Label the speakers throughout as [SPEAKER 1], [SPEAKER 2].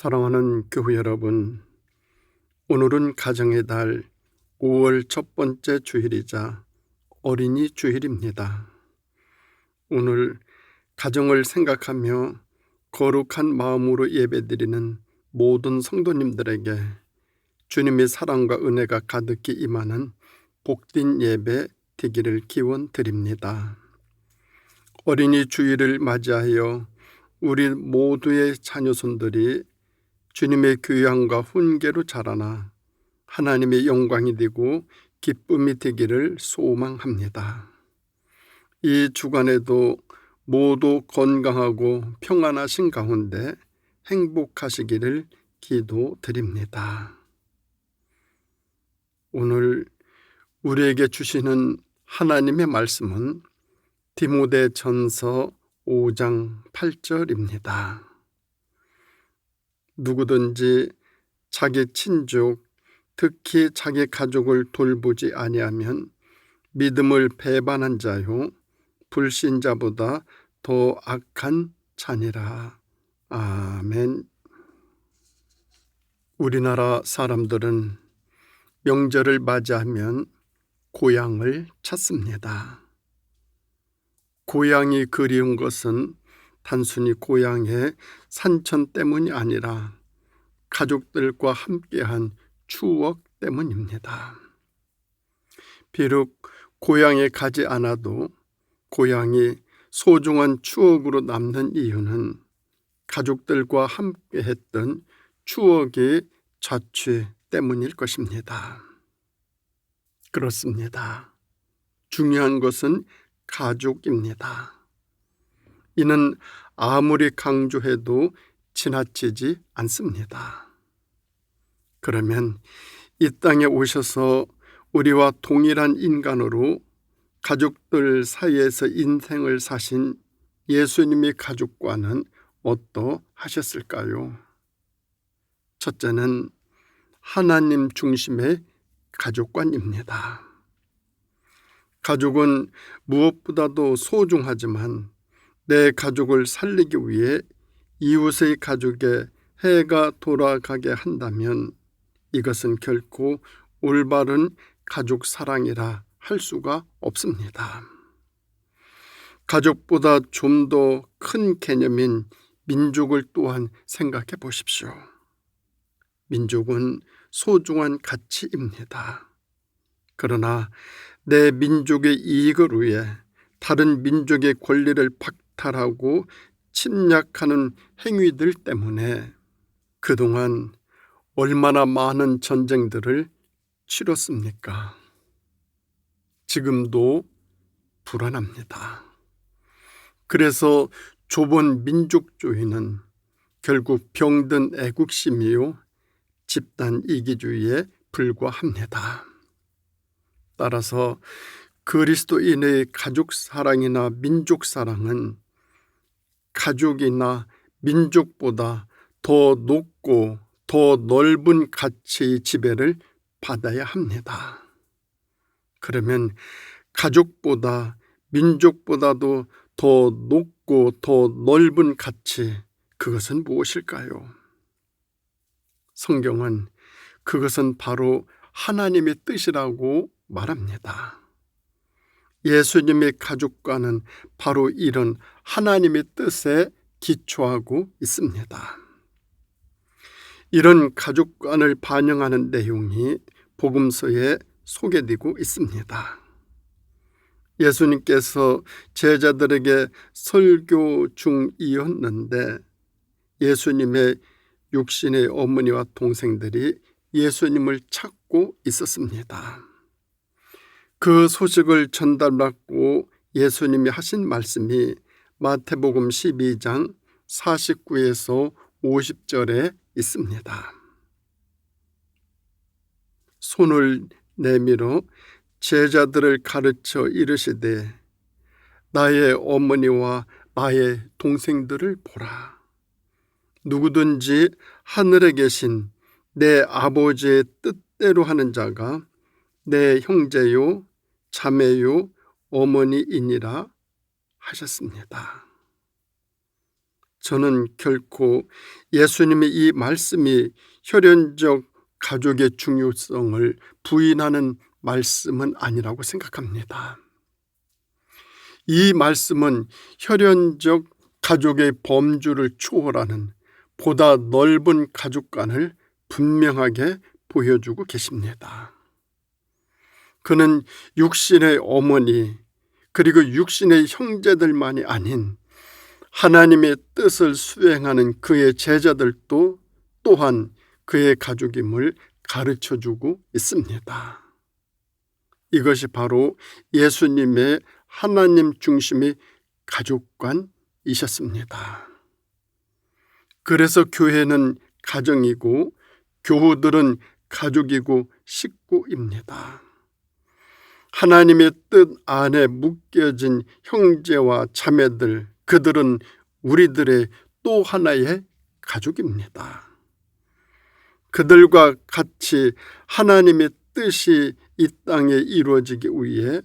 [SPEAKER 1] 사랑하는 교회 여러분, 오늘은 가정의 달 5월 첫 번째 주일이자 어린이 주일입니다. 오늘 가정을 생각하며 거룩한 마음으로 예배드리는 모든 성도님들에게 주님의 사랑과 은혜가 가득히 임하는 복된 예배 되기를 기원드립니다. 어린이 주일을 맞이하여 우리 모두의 자녀손들이 주님의 교양과 훈계로 자라나 하나님의 영광이 되고 기쁨이 되기를 소망합니다. 이 주간에도 모두 건강하고 평안하신 가운데 행복하시기를 기도드립니다. 오늘 우리에게 주시는 하나님의 말씀은 디모데전서 5장 8절입니다. 누구든지 자기 친족, 특히 자기 가족을 돌보지 아니하면 믿음을 배반한 자요 불신자보다 더 악한 자니라. 아멘. 우리나라 사람들은 명절을 맞이하면 고향을 찾습니다. 고향이 그리운 것은 단순히 고향의 산천 때문이 아니라 가족들과 함께한 추억 때문입니다. 비록 고향에 가지 않아도 고향이 소중한 추억으로 남는 이유는 가족들과 함께했던 추억의 자취 때문일 것입니다. 그렇습니다. 중요한 것은 가족입니다. 이는 아무리 강조해도 지나치지 않습니다. 그러면 이 땅에 오셔서 우리와 동일한 인간으로 가족들 사이에서 인생을 사신 예수님의 가족과는 어떠하셨을까요? 첫째는 하나님 중심의 가족관입니다. 가족은 무엇보다도 소중하지만 내 가족을 살리기 위해 이웃의 가족에 해가 돌아가게 한다면 이것은 결코 올바른 가족 사랑이라 할 수가 없습니다. 가족보다 좀 더 큰 개념인 민족을 또한 생각해 보십시오. 민족은 소중한 가치입니다. 그러나 내 민족의 이익을 위해 다른 민족의 권리를 박탈하고 침략하는 행위들 때문에 그동안 얼마나 많은 전쟁들을 치렀습니까? 지금도 불안합니다. 그래서 좁은 민족주의는 결국 병든 애국심이요 집단 이기주의에 불과합니다. 따라서 그리스도인의 가족 사랑이나 민족 사랑은 가족이나 민족보다 더 높고 더 넓은 가치의 지배를 받아야 합니다. 그러면 가족보다 민족보다도 더 높고 더 넓은 가치, 그것은 무엇일까요? 성경은 그것은 바로 하나님의 뜻이라고 말합니다. 예수님의 가족과는 바로 이런 하나님의 뜻에 기초하고 있습니다. 이런 가족관을 반영하는 내용이 복음서에 소개되고 있습니다. 예수님께서 제자들에게 설교 중이었는데 예수님의 육신의 어머니와 동생들이 예수님을 찾고 있었습니다. 그 소식을 전달받고 예수님이 하신 말씀이 마태복음 12장 49에서 50절에 있습니다. 손을 내밀어 제자들을 가르쳐 이르시되 나의 어머니와 나의 동생들을 보라. 누구든지 하늘에 계신 내 아버지의 뜻대로 하는 자가 내 형제요 자매요 어머니이니라 하셨습니다. 저는 결코 예수님의 이 말씀이 혈연적 가족의 중요성을 부인하는 말씀은 아니라고 생각합니다. 이 말씀은 혈연적 가족의 범주를 초월하는 보다 넓은 가족관을 분명하게 보여주고 계십니다. 그는 육신의 어머니 그리고 육신의 형제들만이 아닌 하나님의 뜻을 수행하는 그의 제자들도 또한 그의 가족임을 가르쳐주고 있습니다. 이것이 바로 예수님의 하나님 중심의 가족관이셨습니다. 그래서 교회는 가정이고 교우들은 가족이고 식구입니다. 하나님의 뜻 안에 묶여진 형제와 자매들, 그들은 우리들의 또 하나의 가족입니다. 그들과 같이 하나님의 뜻이 이 땅에 이루어지기 위해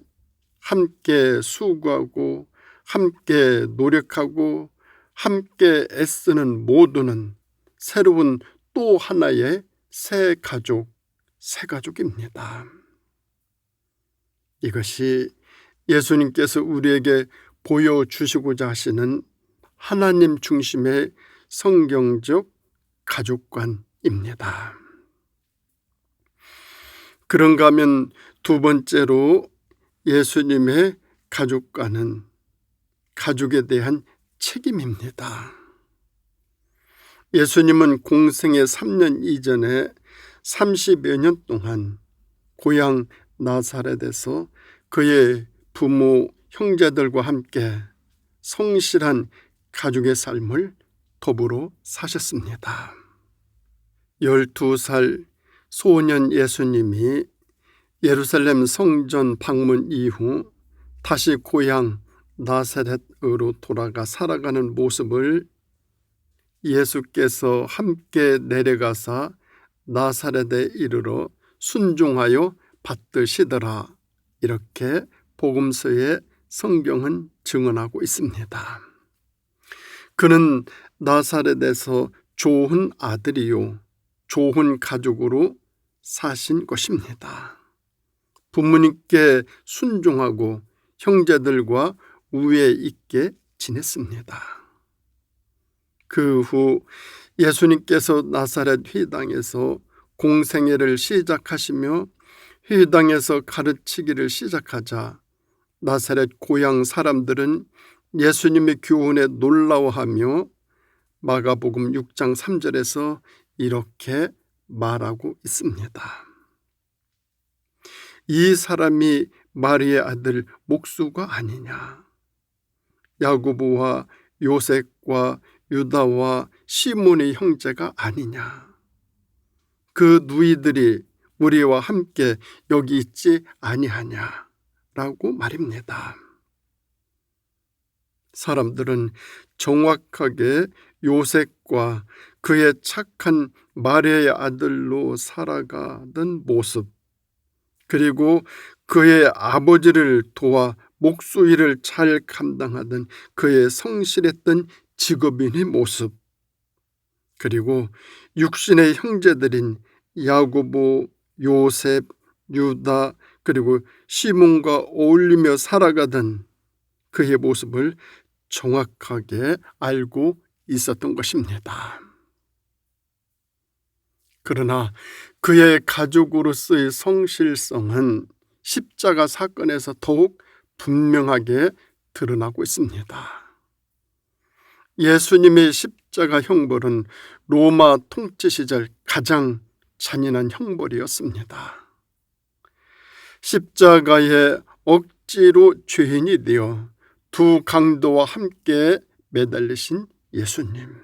[SPEAKER 1] 함께 수고하고 함께 노력하고 함께 애쓰는 모두는 새로운 또 하나의 새 가족입니다. 이것이 예수님께서 우리에게 보여주시고자 하시는 하나님 중심의 성경적 가족관입니다. 그런가 하면 두 번째로 예수님의 가족관은 가족에 대한 책임입니다. 예수님은 공생의 3년 이전에 30여 년 동안 고향 나사렛에서 그의 부모, 형제들과 함께 성실한 가족의 삶을 더불어 사셨습니다. 12살 소년 예수님이 예루살렘 성전 방문 이후 다시 고향 나사렛으로 돌아가 살아가는 모습을 예수께서 함께 내려가사 나사렛에 이르러 순종하여 받드시더라, 이렇게 복음서의 성경은 증언하고 있습니다. 그는 나사렛에서 좋은 아들이요 좋은 가족으로 사신 것입니다. 부모님께 순종하고 형제들과 우애 있게 지냈습니다. 그 후 예수님께서 나사렛 회당에서 공생애를 시작하시며 회당에서 가르치기를 시작하자 나사렛 고향 사람들은 예수님의 교훈에 놀라워하며 마가복음 6장 3절에서 이렇게 말하고 있습니다. 이 사람이 마리의 아들 목수가 아니냐? 야고보와 요셉과 유다와 시몬의 형제가 아니냐? 그 누이들이 우리와 함께 여기 있지 아니하냐? 라고 말입니다. 사람들은 정확하게 요셉과 그의 착한 마리아의 아들로 살아가던 모습, 그리고 그의 아버지를 도와 목수 일을 잘 감당하던 그의 성실했던 직업인의 모습, 그리고 육신의 형제들인 야고보, 요셉, 유다, 그리고 시몬과 어울리며 살아가던 그의 모습을 정확하게 알고 있었던 것입니다. 그러나 그의 가족으로서의 성실성은 십자가 사건에서 더욱 분명하게 드러나고 있습니다. 예수님의 십자가 형벌은 로마 통치 시절 가장 잔인한 형벌이었습니다. 십자가에 억지로 죄인이 되어 두 강도와 함께 매달리신 예수님,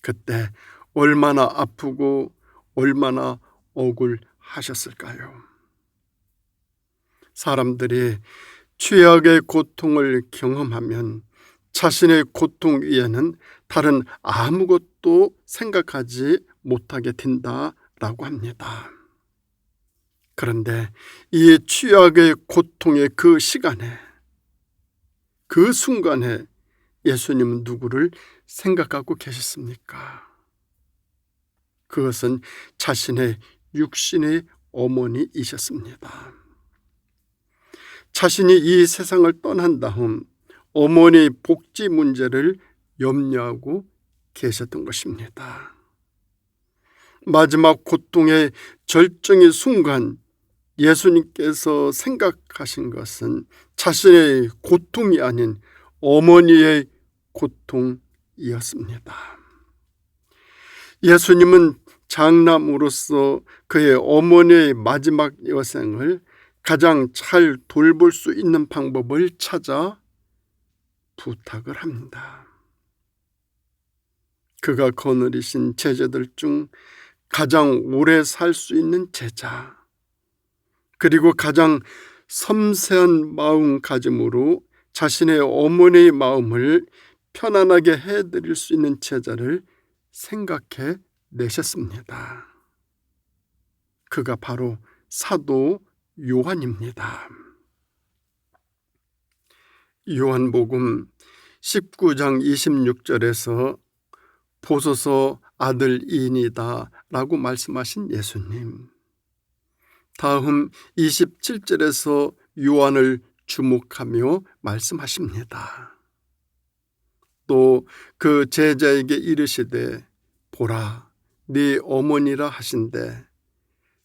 [SPEAKER 1] 그때 얼마나 아프고 얼마나 억울하셨을까요? 사람들이 죄악의 고통을 경험하면 자신의 고통 위에는 다른 아무것도 생각하지 못하게 된다라고 합니다. 그런데 이 죄악의 고통의 그 시간에, 그 순간에 예수님은 누구를 생각하고 계셨습니까? 그것은 자신의 육신의 어머니이셨습니다. 자신이 이 세상을 떠난 다음 어머니의 복지 문제를 염려하고 계셨던 것입니다. 마지막 고통의 절정의 순간 예수님께서 생각하신 것은 자신의 고통이 아닌 어머니의 고통이었습니다. 예수님은 장남으로서 그의 어머니의 마지막 여생을 가장 잘 돌볼 수 있는 방법을 찾아 부탁을 합니다. 그가 거느리신 제자들 중 가장 오래 살 수 있는 제자, 그리고 가장 섬세한 마음가짐으로 자신의 어머니의 마음을 편안하게 해드릴 수 있는 제자를 생각해 내셨습니다. 그가 바로 사도 요한입니다. 요한복음 19장 26절에서 보소서 아들이니다 라고 말씀하신 예수님, 다음 27절에서 요한을 주목하며 말씀하십니다. 또 그 제자에게 이르시되 보라 네 어머니라 하신대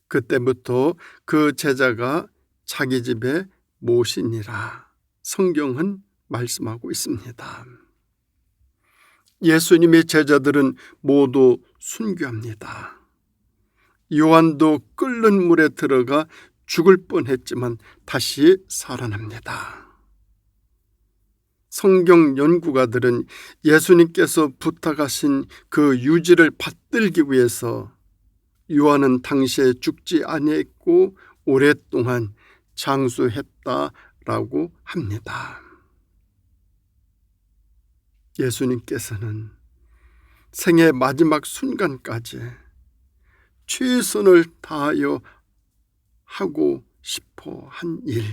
[SPEAKER 1] 그때부터 그 제자가 자기 집에 모시니라 성경은 말씀하고 있습니다. 예수님의 제자들은 모두 순교합니다. 요한도 끓는 물에 들어가 죽을 뻔했지만 다시 살아납니다. 성경 연구가들은 예수님께서 부탁하신 그 유지를 받들기 위해서 요한은 당시에 죽지 아니했고 오랫동안 장수했다라고 합니다. 예수님께서는 생의 마지막 순간까지 최선을 다하여 하고 싶어 한 일,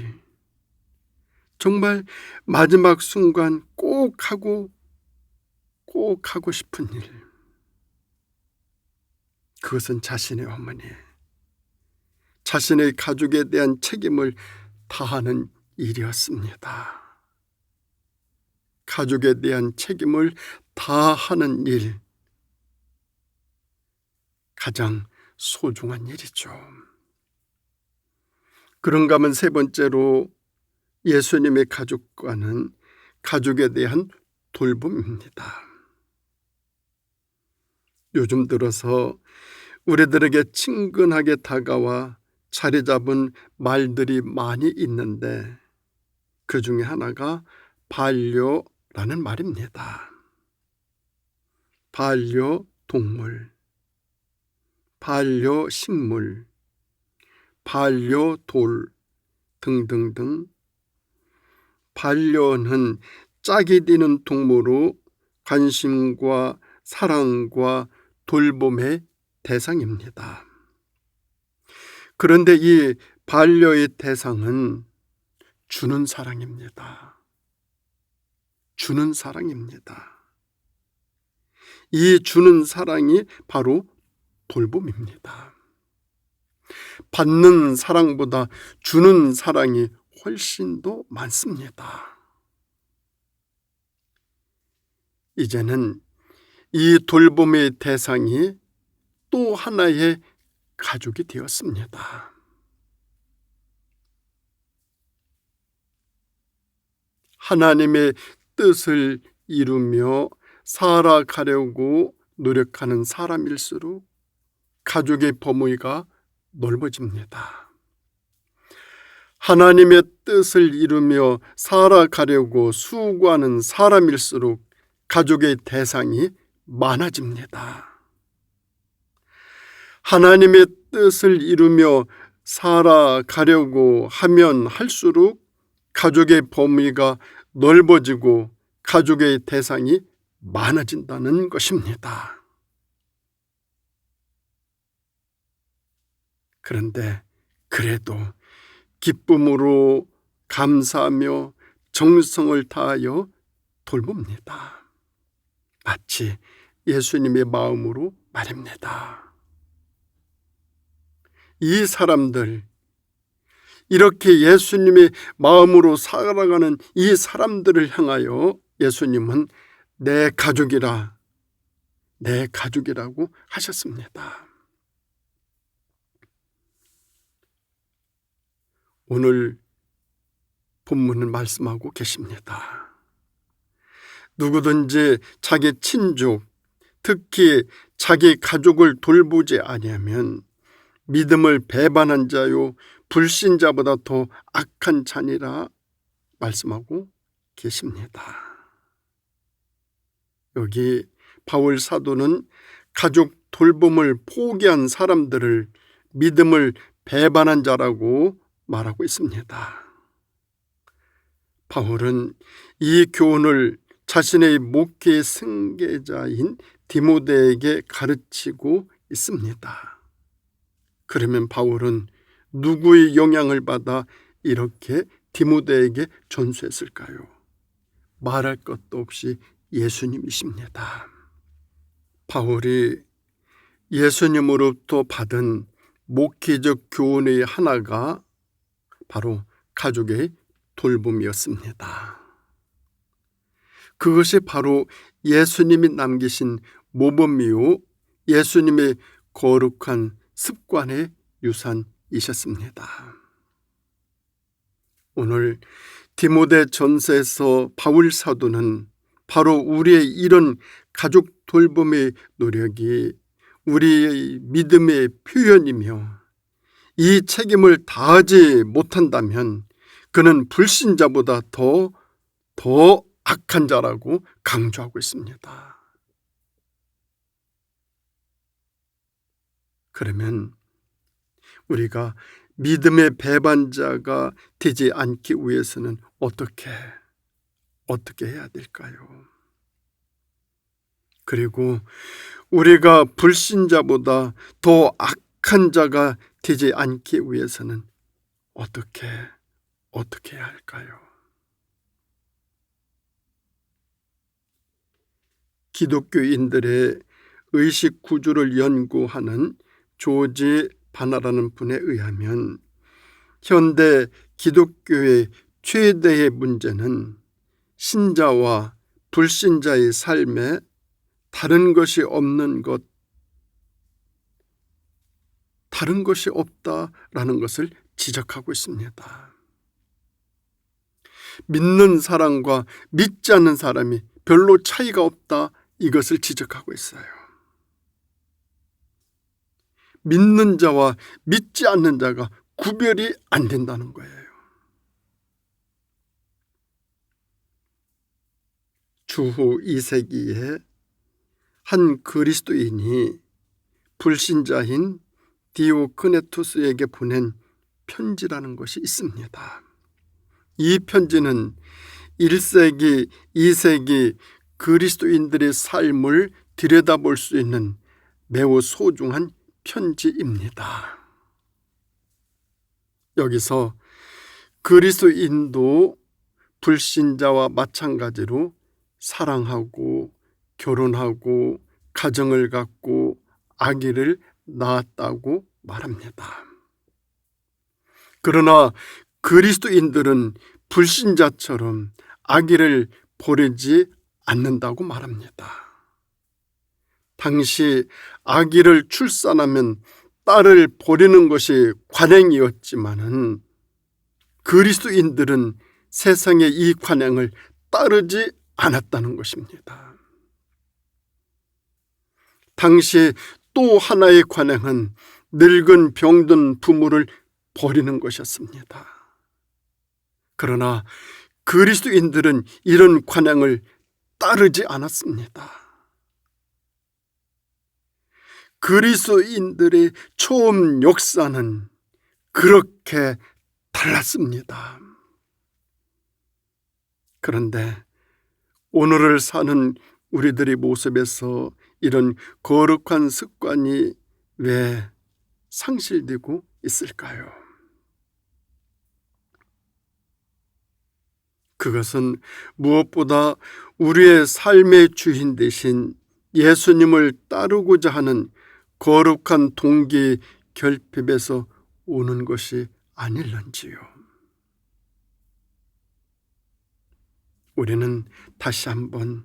[SPEAKER 1] 정말 마지막 순간 꼭 하고 싶은 일, 그것은 자신의 어머니, 자신의 가족에 대한 책임을 다하는 일이었습니다. 가족에 대한 책임을 다하는 일, 가장 소중한 일이죠. 그런가 하면 세 번째로 예수님의 가족과는 가족에 대한 돌봄입니다. 요즘 들어서 우리들에게 친근하게 다가와 자리 잡은 말들이 많이 있는데 그 중에 하나가 반려라는 말입니다. 반려동물, 반려식물, 반려돌 등등등. 반려는 짝이 되는 동물로 관심과 사랑과 돌봄의 대상입니다. 그런데 이 반려의 대상은 주는 사랑입니다. 주는 사랑입니다. 이 주는 사랑이 바로 돌봄입니다. 받는 사랑보다 주는 사랑이 훨씬 더 많습니다. 이제는 이 돌봄의 대상이 또 하나의 가족이 되었습니다. 하나님의 뜻을 이루며 살아가려고 노력하는 사람일수록 가족의 범위가 넓어집니다. 하나님의 뜻을 이루며 살아가려고 수고하는 사람일수록 가족의 대상이 많아집니다. 하나님의 뜻을 이루며 살아가려고 하면 할수록 가족의 범위가 넓어지고 가족의 대상이 많아진다는 것입니다. 그런데 그래도 기쁨으로 감사하며 정성을 다하여 돌봅니다. 마치 예수님의 마음으로 말입니다. 이 사람들, 이렇게 예수님의 마음으로 살아가는 이 사람들을 향하여 예수님은 내 가족이라, 내 가족이라고 하셨습니다. 오늘 본문은 말씀하고 계십니다. 누구든지 자기 친족, 특히 자기 가족을 돌보지 아니하면 믿음을 배반한 자요 불신자보다 더 악한 자니라 말씀하고 계십니다. 여기 바울 사도는 가족 돌봄을 포기한 사람들을 믿음을 배반한 자라고 말하고 있습니다. 바울은 이 교훈을 자신의 목회 승계자인 디모데에게 가르치고 있습니다. 그러면 바울은 누구의 영향을 받아 이렇게 디모데에게 전수했을까요? 말할 것도 없이 예수님이십니다. 바울이 예수님으로부터 받은 목회적 교훈의 하나가 바로 가족의 돌봄이었습니다. 그것이 바로 예수님이 남기신 모범이요 예수님의 거룩한 습관의 유산이셨습니다. 오늘 디모데 전서에서 바울 사도는 바로 우리의 이런 가족 돌봄의 노력이 우리의 믿음의 표현이며 이 책임을 다하지 못한다면 그는 불신자보다 더 악한 자라고 강조하고 있습니다. 그러면 우리가 믿음의 배반자가 되지 않기 위해서는 어떻게 해야 될까요? 그리고 우리가 불신자보다 더 악한 자가 되지 않기 위해서는 어떻게 해야 할까요? 기독교인들의 의식 구조를 연구하는 조지 바나라는 분에 의하면 현대 기독교의 최대의 문제는 신자와 불신자의 삶에 다른 것이 없다라는 것을 지적하고 있습니다. 믿는 사람과 믿지 않는 사람이 별로 차이가 없다, 이것을 지적하고 있어요. 믿는 자와 믿지 않는 자가 구별이 안 된다는 거예요. 주후 2세기에 한 그리스도인이 불신자인 디오크네투스에게 보낸 편지라는 것이 있습니다. 이 편지는 1세기, 2세기 그리스도인들의 삶을 들여다볼 수 있는 매우 소중한 편지입니다. 여기서 그리스도인도 불신자와 마찬가지로 사랑하고 결혼하고 가정을 갖고 아기를 낳았다고 말합니다. 그러나 그리스도인들은 불신자처럼 아기를 버리지 않는다고 말합니다. 당시 아기를 출산하면 딸을 버리는 것이 관행이었지만은 그리스도인들은 세상의 이 관행을 따르지 않았다는 것입니다. 당시 또 하나의 관행은 늙은 병든 부모를 버리는 것이었습니다. 그러나 그리스도인들은 이런 관행을 따르지 않았습니다. 그리스도인들의 처음 역사는 그렇게 달랐습니다. 그런데 오늘을 사는 우리들의 모습에서 이런 거룩한 습관이 왜 상실되고 있을까요? 그것은 무엇보다 우리의 삶의 주인 되신 예수님을 따르고자 하는 거룩한 동기 결핍에서 오는 것이 아닐런지요. 우리는 다시 한번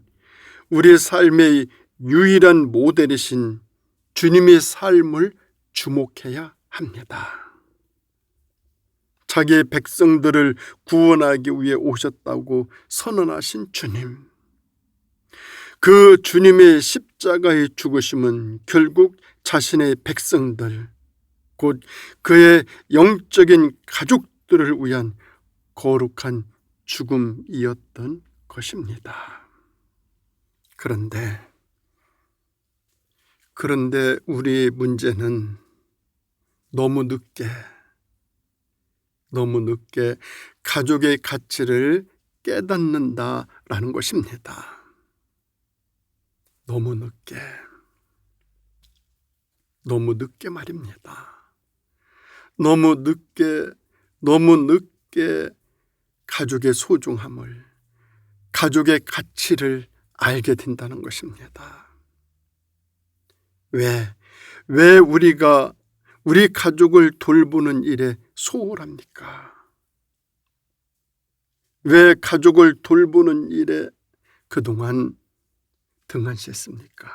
[SPEAKER 1] 우리의 삶의 유일한 모델이신 주님의 삶을 주목해야 합니다. 자기의 백성들을 구원하기 위해 오셨다고 선언하신 주님, 그 주님의 십자가의 죽으심은 결국 자신의 백성들, 곧 그의 영적인 가족들을 위한 거룩한 죽음이었던 것입니다. 그런데 우리의 문제는 너무 늦게 가족의 가치를 깨닫는다라는 것입니다. 너무 늦게 말입니다. 너무 늦게 가족의 소중함을, 가족의 가치를 알게 된다는 것입니다. 왜 우리가 우리 가족을 돌보는 일에 소홀합니까? 왜 가족을 돌보는 일에 그동안 등한시했습니까?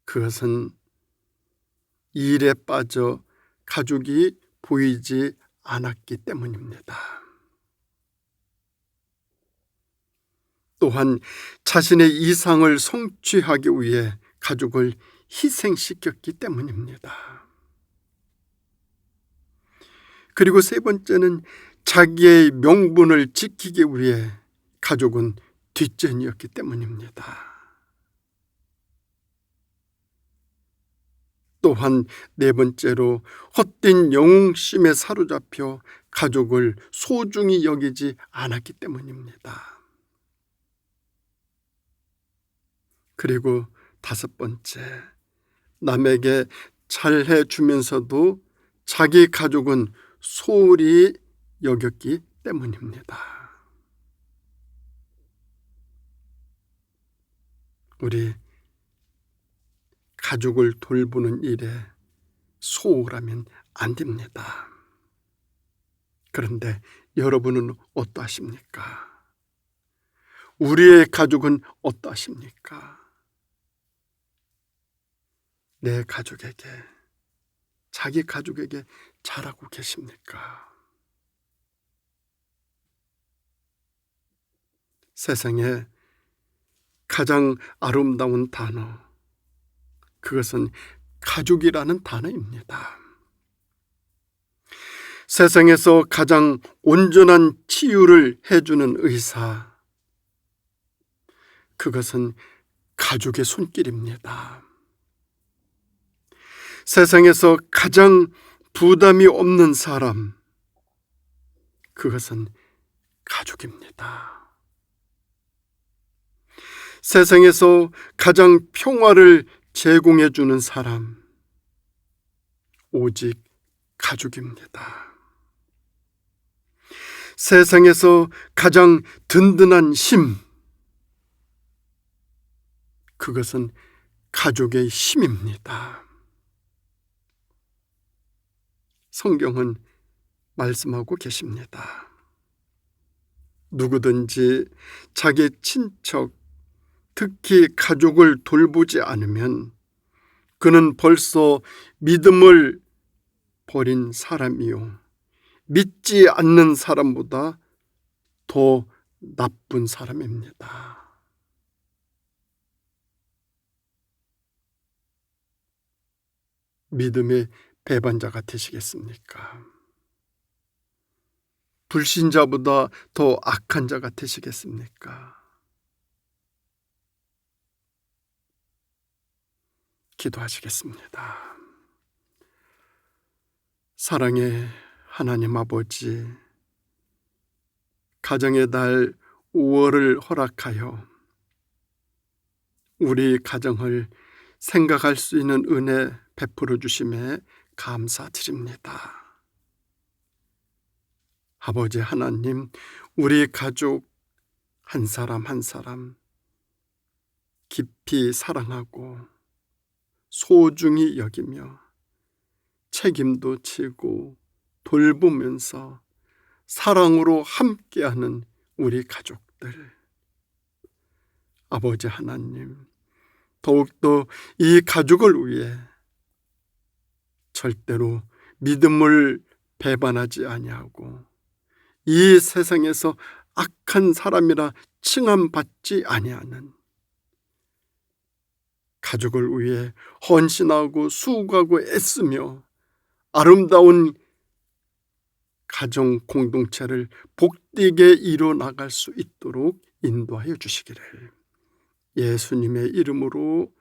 [SPEAKER 1] 그것은 일에 빠져 가족이 보이지 않았기 때문입니다. 또한 자신의 이상을 성취하기 위해 가족을 희생시켰기 때문입니다. 그리고 세 번째는 자기의 명분을 지키기 위해 가족은 뒷전이었기 때문입니다. 또한 네 번째로 헛된 영웅심에 사로잡혀 가족을 소중히 여기지 않았기 때문입니다. 그리고 다섯 번째, 남에게 잘해 주면서도 자기 가족은 소홀히 여겼기 때문입니다. 우리 가족을 돌보는 일에 소홀하면 안 됩니다. 그런데 여러분은 어떠하십니까? 우리의 가족은 어떠하십니까? 내 가족에게, 자기 가족에게 잘하고 계십니까? 세상에 가장 아름다운 단어, 그것은 가족이라는 단어입니다. 세상에서 가장 온전한 치유를 해주는 의사, 그것은 가족의 손길입니다. 세상에서 가장 부담이 없는 사람, 그것은 가족입니다. 세상에서 가장 평화를 제공해 주는 사람, 오직 가족입니다. 세상에서 가장 든든한 힘, 그것은 가족의 힘입니다. 성경은 말씀하고 계십니다. 누구든지 자기 친척, 특히 가족을 돌보지 않으면 그는 벌써 믿음을 버린 사람이요, 믿지 않는 사람보다 더 나쁜 사람입니다. 믿음의 배반자가 되시겠습니까? 불신자보다 더 악한 자가 되시겠습니까? 기도하시겠습니다. 사랑의 하나님 아버지, 가정의 달 5월을 허락하여 우리 가정을 생각할 수 있는 은혜 베풀어 주심에 감사드립니다. 아버지 하나님, 우리 가족 한 사람 한 사람 깊이 사랑하고 소중히 여기며 책임도 지고 돌보면서 사랑으로 함께하는 우리 가족들, 아버지 하나님, 더욱더 이 가족을 위해 절대로 믿음을 배반하지 아니하고 이 세상에서 악한 사람이라 칭함받지 아니하는 가족을 위해 헌신하고 수고하고 애쓰며 아름다운 가정 공동체를 복되게 이뤄나갈 수 있도록 인도하여 주시기를 예수님의 이름으로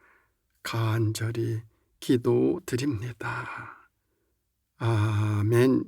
[SPEAKER 1] 간절히 기도드립니다. 아멘.